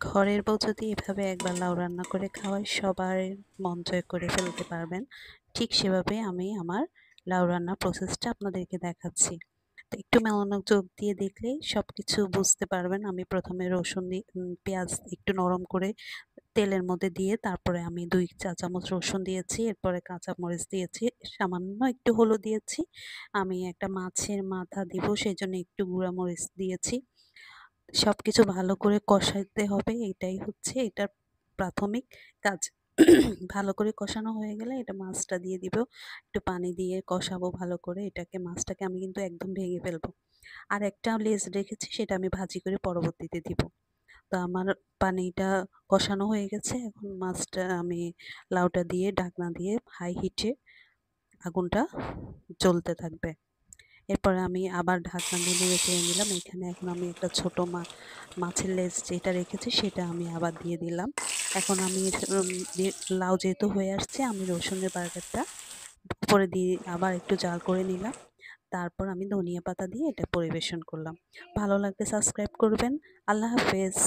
ঘরের বউ যদি এভাবে একবার লাউ রান্না করে খাওয়ায় সবার মন জয় করে ফেলতে পারবেন। ঠিক সেভাবে আমি আমার লাউ রান্নার প্রসেসটা আপনাদেরকে দেখাচ্ছি। তো একটু মনোযোগ দিয়ে দেখলেই সবকিছু বুঝতে পারবেন। আমি প্রথমে রসুন দিয়ে পেঁয়াজ একটু নরম করে তেলের মধ্যে দিয়ে তারপরে আমি ২ চা চামচ রসুন দিয়েছি। এরপরে কাঁচামরিচ দিয়েছি, সামান্য একটু হলুদ দিয়েছি। আমি একটা মাছের মাথা দিব সেজন্য একটু গুঁড়া মরিচ দিয়েছি। সবকিছু ভালো করে কষাতে হবে, এটাই হচ্ছে এটার প্রাথমিক কাজ। ভালো করে কষানো হয়ে গেলে এটা মাছটা দিয়ে দিব। একটু পানি দিয়ে কষাবো ভালো করে এটাকে, মাছটাকে আমি কিন্তু একদম ভেঙে ফেলবো। আর একটা লেজ রেখেছি সেটা আমি ভাজি করে পরবর্তীতে দিব। তো আমার পানিটা কষানো হয়ে গেছে। এখন মাছটা আমি লাউটা দিয়ে ঢাকনা দিয়ে হাই হিটে আগুনটা জ্বলতে থাকবে। এরপরে আমি আবার ঢাকনা দিয়ে নেড়ে চেড়ে নিলাম। এখানে এখন আমি একটা ছোট মাছের লেজ যেটা রেখেছি সেটা আমি আবার দিয়ে দিলাম। এখন আমি লাউ যেহেতু হয়ে আসছে আমি রসুনের বাগারটা উপরে দিয়ে আবার একটু জাল করে নিলাম। তারপর আমি ধনিয়া পাতা দিয়ে এটা পরিবেশন করলাম। ভালো লাগলে সাবস্ক্রাইব করবেন। আল্লাহ হাফেজ।